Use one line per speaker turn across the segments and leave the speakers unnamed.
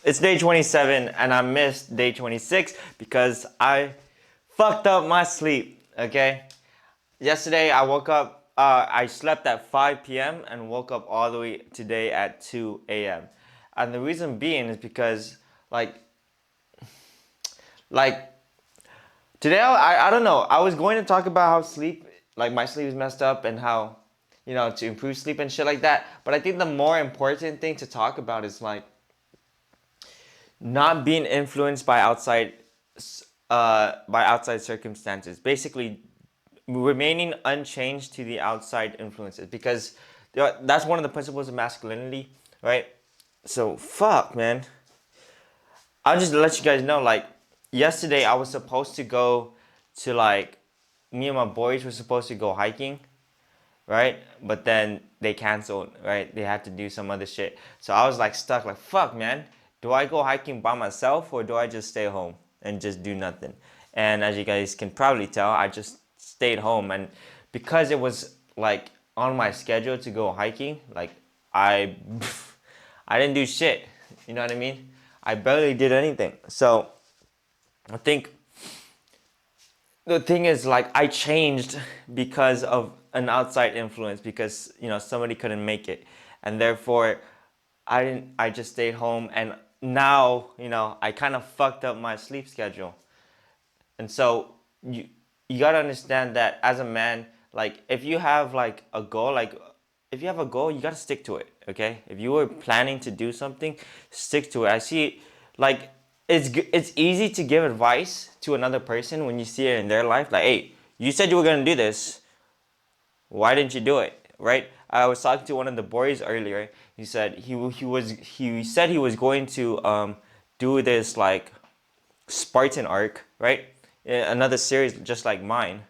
It's day 27 and I missed day 26 because I fucked up my sleep, okay? Yesterday I woke up, I slept at 5 p.m. and woke up all the way today at 2 a.m. And the reason being is because, like, like today I don't know, I was going to talk about how sleep, like my sleep is messed up and how, to improve sleep and shit like that. But I think the more important thing to talk about is like, not being influenced by outside circumstances. Basically, remaining unchanged to the outside influences, because that's one of the principles of masculinity, right? So fuck, man. I'll just let you guys know. Like yesterday, I was supposed to go to like me and my boys were supposed to go hiking, right? But then they canceled, right? They had to do some other shit. So I was like stuck, like, fuck, man. Do I go hiking by myself or do I just stay home and just do nothing? And as you guys can probably tell, I just stayed home. And because it was like on my schedule to go hiking, like I, I didn't do shit. You know what I mean? I barely did anything. So I think the thing is, like, I changed because of an outside influence, because somebody couldn't make it, and therefore I just stayed home. And now I kind of fucked up my sleep schedule. And so you got to understand that as a man, like if you have like a goal, like if you have a goal, you got to stick to it, okay? If you were planning to do something, stick to it. I see, like, it's easy to give advice to another person when you see it in their life, like, hey, you said you were going to do this, why didn't you do it, right? I was talking to one of the boys earlier. He said he said he was going to do this like Spartan arc, right? Another series just like mine,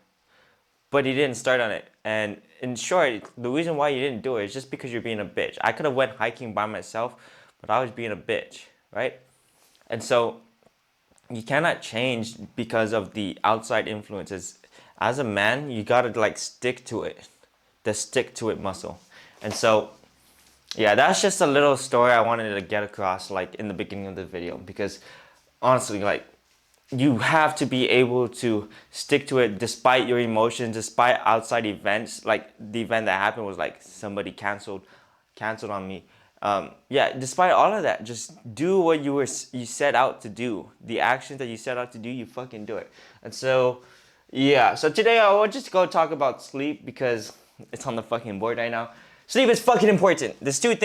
but he didn't start on it. And in short, the reason why you didn't do it is just because you're being a bitch. I could have went hiking by myself, but I was being a bitch, right? And so you cannot change because of the outside influences. As a man, you gotta like stick to it, the stick to it muscle. And so yeah, that's just a little story I wanted to get across like in the beginning of the video, because honestly, like, you have to be able to stick to it despite your emotions, despite outside events. Like the event that happened was like somebody canceled on me. Yeah, despite all of that, just do what you set out to do. The actions that you set out to do, you fucking do it. And so yeah, so today I will just go talk about sleep because it's on the fucking board right now. Sleep is fucking important. There's two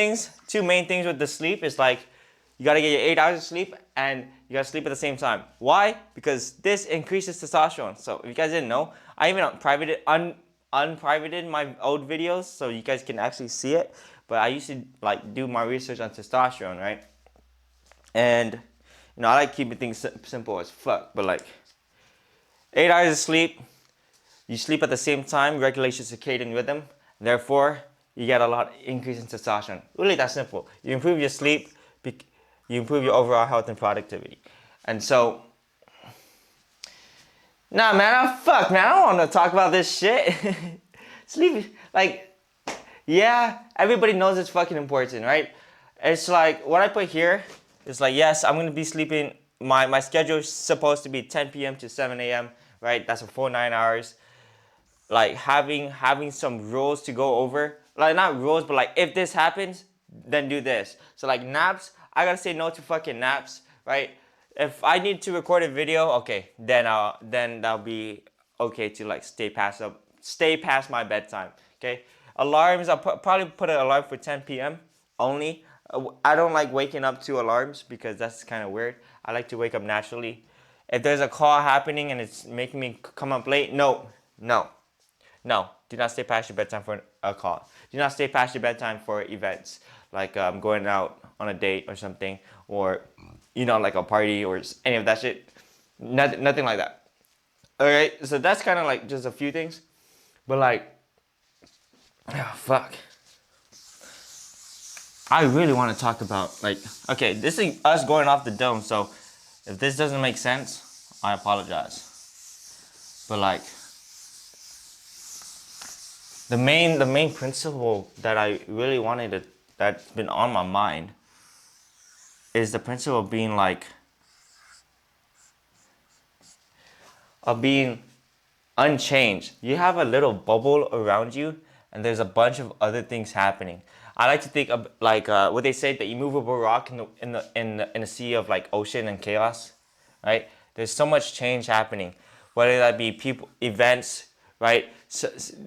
main things with the sleep is like, you gotta get your 8 hours of sleep and you gotta sleep at the same time. Why? Because this increases testosterone. So if you guys didn't know, I even unprivated my old videos so you guys can actually see it. But I used to like do my research on testosterone, right? And I like keeping things simple as fuck. But like 8 hours of sleep, you sleep at the same time, regulates your circadian rhythm. Therefore, you get a lot increase in testosterone. Really that simple. You improve your sleep, you improve your overall health and productivity. And so, nah, man, fuck, man, I don't want to talk about this shit. Sleep, like, yeah, everybody knows it's fucking important, right? It's like what I put here is like, yes, I'm gonna be sleeping. My schedule is supposed to be 10 p.m. to 7 a.m. Right? That's a full 9 hours. Like having some rules to go over, like not rules, but like if this happens, then do this. So like naps, I gotta say no to fucking naps, right? If I need to record a video, okay, then that'll be okay to like stay past my bedtime. Okay, alarms, probably put an alarm for 10 p.m. only. I don't like waking up to alarms because that's kind of weird. I like to wake up naturally. If there's a call happening and it's making me come up late, no. No, do not stay past your bedtime for a call. Do not stay past your bedtime for events like going out on a date or something, or like a party or any of that shit. Nothing like that. All right, so that's kind of like just a few things, but like, oh, fuck. I really want to talk about like, okay, this is us going off the dome. So if this doesn't make sense, I apologize. But like, the main principle that I really wanted to, that's been on my mind is the principle of being like, of being unchanged. You have a little bubble around you, and there's a bunch of other things happening. I like to think of like what they say, the immovable rock in the sea of like ocean and chaos, right? There's so much change happening, whether that be people, events, right?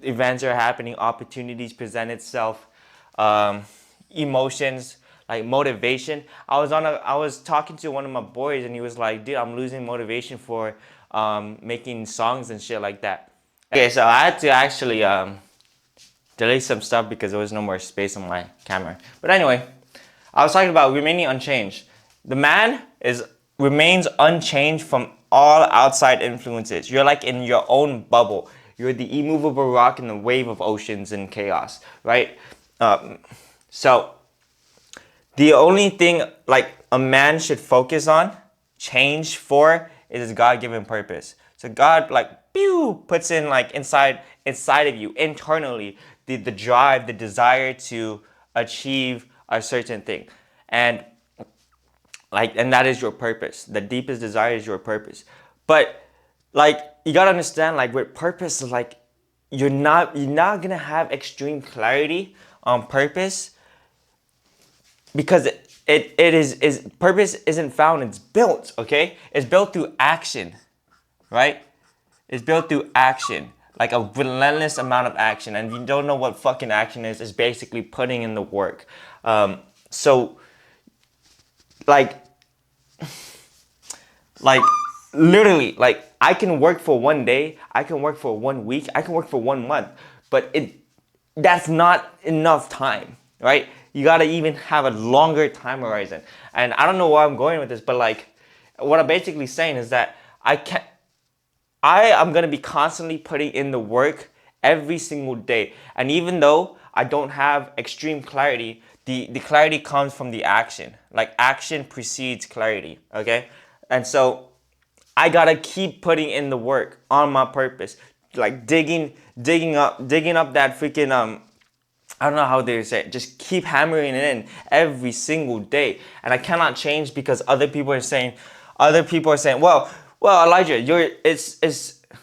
Events are happening, opportunities present itself, um, emotions, like motivation. I was talking to one of my boys, and he was like, "Dude, I'm losing motivation for making songs and shit like that." Okay, so I had to actually delete some stuff because there was no more space on my camera. But anyway, I was talking about remaining unchanged. The man is remains unchanged from all outside influences. You're like in your own bubble. You're the immovable rock in the wave of oceans and chaos, right? Um, so the only thing like a man should focus on, change for, is his God-given purpose. So God like pew puts in like inside of you internally the drive, the desire to achieve a certain thing. And and that is your purpose. The deepest desire is your purpose. But like you gotta understand, like with purpose, like you're not gonna have extreme clarity on purpose because it is purpose isn't found, it's built. Okay, it's built through action, right? It's built through action, like a relentless amount of action. And if you don't know what fucking action is, it's basically putting in the work. So like like literally, like I can work for one day, I can work for 1 week, I can work for 1 month, but that's not enough time, right? You gotta even have a longer time horizon. And I don't know where I'm going with this, but like what I'm basically saying is that I am gonna be constantly putting in the work every single day. And even though I don't have extreme clarity, the clarity comes from the action. Like action precedes clarity. Okay? And so I gotta keep putting in the work on my purpose. Like digging up that freaking I don't know how they say it. Just keep hammering it in every single day. And I cannot change because other people are saying, well, Elijah, it's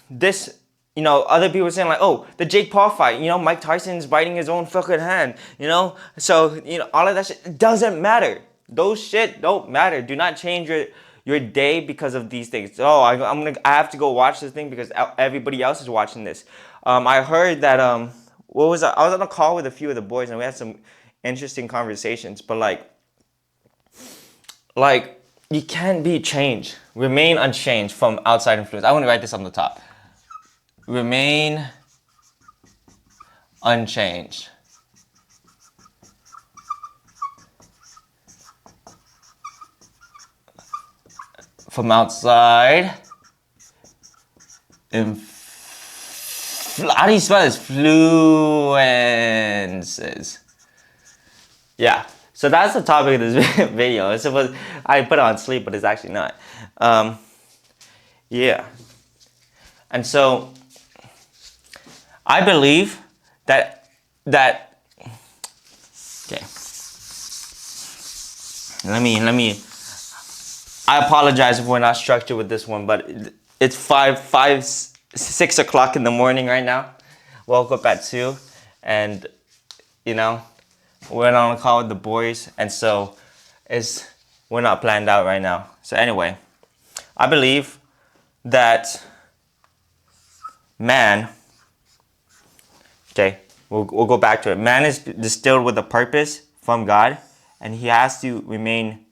this, other people are saying like, oh, the Jake Paul fight, Mike Tyson's biting his own fucking hand, so, all of that shit, it doesn't matter. Those shit don't matter. Do not change your day because of these things. Oh, I have to go watch this thing because everybody else is watching this. I heard that what was I was on a call with a few of the boys and we had some interesting conversations. But like you can't be changed. Remain unchanged from outside influence. I want to write this on the top. Remain unchanged from outside. How do you spell this? Fluences. Yeah. So that's the topic of this video. It's supposed I put it on sleep, but it's actually not. Yeah. And so I believe that okay. Let me I apologize if we're not structured with this one, but it's 6 o'clock in the morning right now. Woke up at 2, and went on a call with the boys, and so we're not planned out right now. So anyway, I believe that man. Okay, we'll go back to it. Man is distilled with a purpose from God, and he has to remain.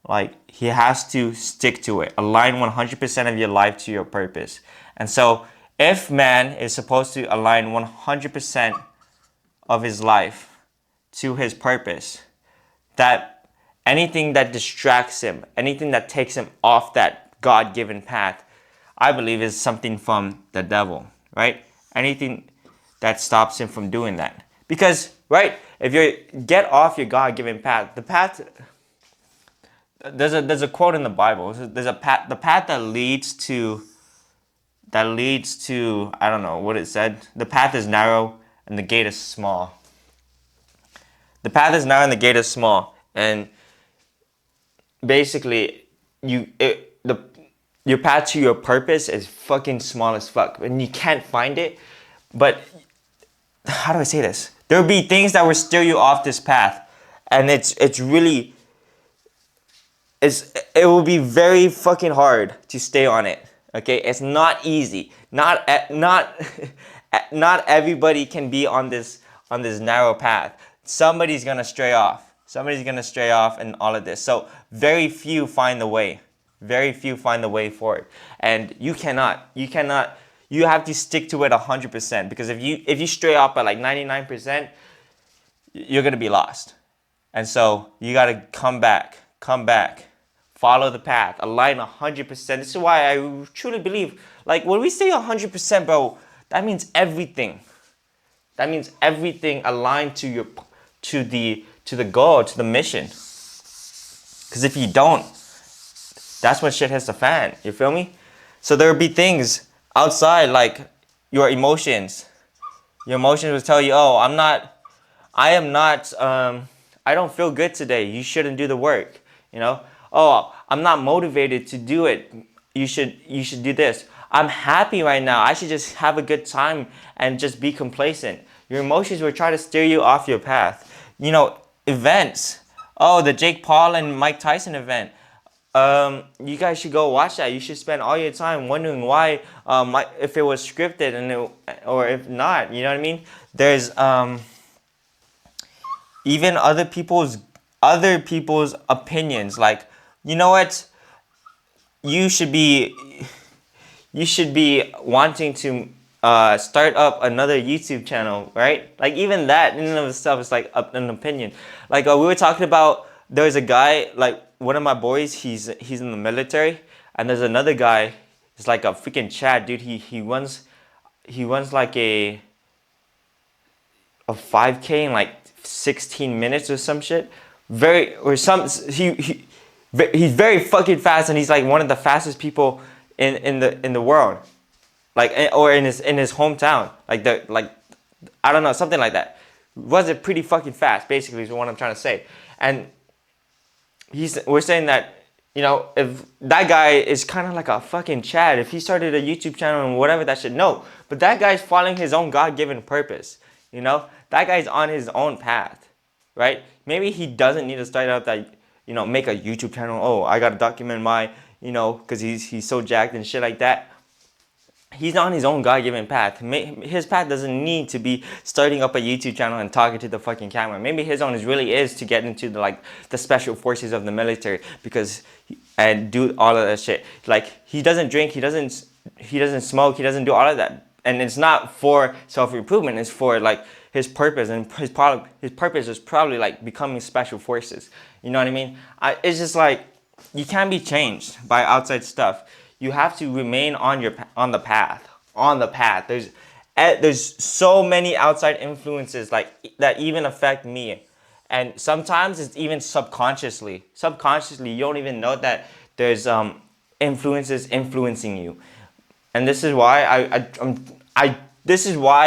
Like, he has to stick to it. Align 100% of your life to your purpose. And so, if man is supposed to align 100% of his life to his purpose, that anything that distracts him, anything that takes him off that God-given path, I believe is something from the devil, right? Anything that stops him from doing that. Because, right, if you get off your God-given path, there's a quote in the Bible. There's the path that leads to I don't know what it said. The path is narrow and the gate is small. The path is narrow and the gate is small. And basically your path to your purpose is fucking small as fuck, and you can't find it. But how do I say this? There'll be things that will steer you off this path, and it's really it will be very fucking hard to stay on it. Okay, it's not easy. Not everybody can be on this narrow path. Somebody's gonna stray off. Somebody's gonna stray off in all of this. So very few find the way. Very few find the way for it. And you cannot. You have to stick to it 100%, because if you stray off at like 99%, you're gonna be lost. And so you gotta come back, follow the path, align 100%. This is why I truly believe, like, when we say 100%, bro, that means everything. That means everything aligned to the goal, to the mission. Because if you don't, that's when shit hits the fan. You feel me? So there will be things outside, like your emotions. Your emotions will tell you, oh, I don't feel good today. You shouldn't do the work. You know? Oh, I'm not motivated to do it. You should do this. I'm happy right now. I should just have a good time and just be complacent. Your emotions will try to steer you off your path. You know, events. Oh, the Jake Paul and Mike Tyson event. You guys should go watch that. You should spend all your time wondering why, if it was scripted or if not. You know what I mean? There's even other people's opinions. Like, you know what? You should be wanting to start up another YouTube channel, right? Like, even that in and of itself is like an opinion. Like, we were talking about, there's a guy, like one of my boys, he's in the military, and there's another guy, he's like a freaking Chad, dude. He runs like a 5K in like 16 minutes or some shit. He's very fucking fast, and he's like one of the fastest people in the world, like, or in his hometown, like I don't know, something like that. Was it pretty fucking fast? Basically, is what I'm trying to say. And we're saying that, you know, if that guy is kind of like a fucking Chad, if he started a YouTube channel and whatever that shit, no. But that guy's following his own God-given purpose. You know, that guy's on his own path, right? Maybe he doesn't need to start out that, you know, make a YouTube channel. Oh, I gotta document my, you know, because he's so jacked and shit like that. He's on his own God-given path. His path doesn't need to be starting up a YouTube channel and talking to the fucking camera. Maybe his own really is to get into the special forces of the military, and do all of that shit. Like, he doesn't drink, he doesn't smoke, he doesn't do all of that. And it's not for self-improvement. It's for like his purpose, and his purpose is probably like becoming special forces. You know what I mean? It's just like, you can't be changed by outside stuff. You have to remain on the path. There's so many outside influences like that even affect me, and sometimes it's even subconsciously. Subconsciously, you don't even know that there's influences influencing you. And this is why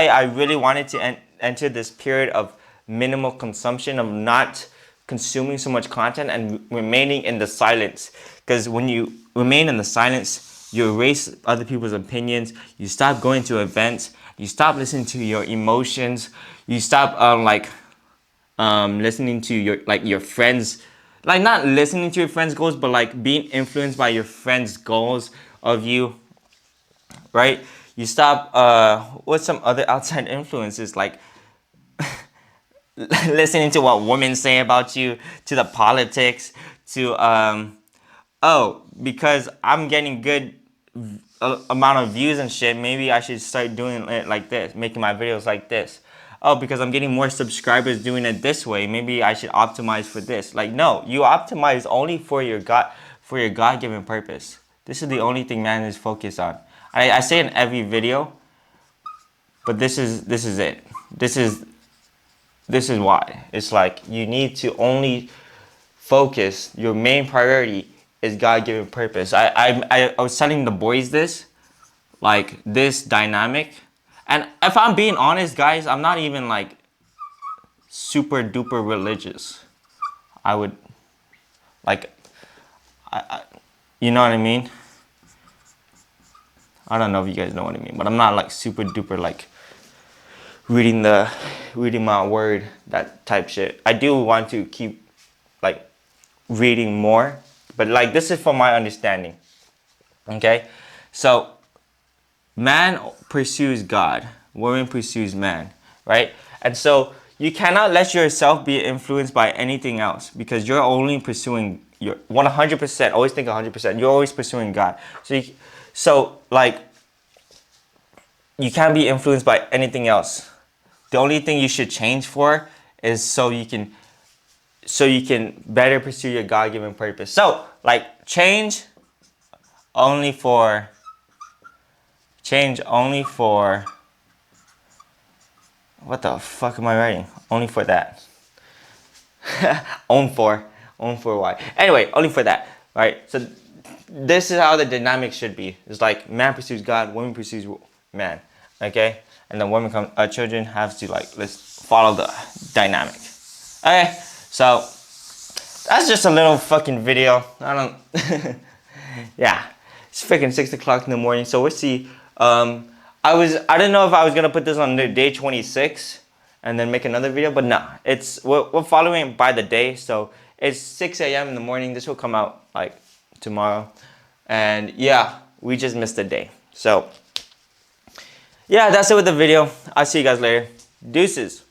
I really wanted to enter this period of minimal consumption, of not consuming so much content and remaining in the silence. Because when you remain in the silence, you erase other people's opinions. You stop going to events. You stop listening to your emotions. You stop listening to your friends, like, not listening to your friends' goals, but like being influenced by your friends' goals of you, right? You stop what's some other outside influences, like listening to what women say about you, to the politics, to because I'm getting good amount of views and shit, maybe I should start doing it like this, making my videos like this. Oh, because I'm getting more subscribers doing it this way, maybe I should optimize for this. Like, no, you optimize only for your God-given purpose. This is the only thing man is focused on. I say in every video, but this is it. This is why. It's like, you need to only focus. Your main priority is God-given purpose. I was telling the boys this, like, this dynamic. And if I'm being honest, guys, I'm not even like super duper religious. I would, like, You know what I mean? I don't know if you guys know what I mean, but I'm not like super duper like reading my word, that type shit. I do want to keep like reading more, but like this is from my understanding. Okay, so man pursues God, woman pursues man, right? And so you cannot let yourself be influenced by anything else because you're only pursuing your 100%. Always think 100%. You're always pursuing God. So like you can't be influenced by anything else. The only thing you should change for is so you can better pursue your God-given purpose. So like change only for what the fuck am I writing? Only for that. own for why? Anyway, only for that, right? So this is how the dynamic should be. It's like man pursues God, woman pursues man. Okay, and then women come, children have to like let's follow the dynamic. Okay, so that's just a little fucking video. I don't. Yeah, it's freaking 6 o'clock in the morning. So we'll see. I didn't know if I was gonna put this on day 26 and then make another video, but nah, we're following it by the day. So it's 6 a.m. in the morning. This will come out like tomorrow, and yeah, we just missed a day. So yeah, that's it with the video. I'll see you guys later. Deuces.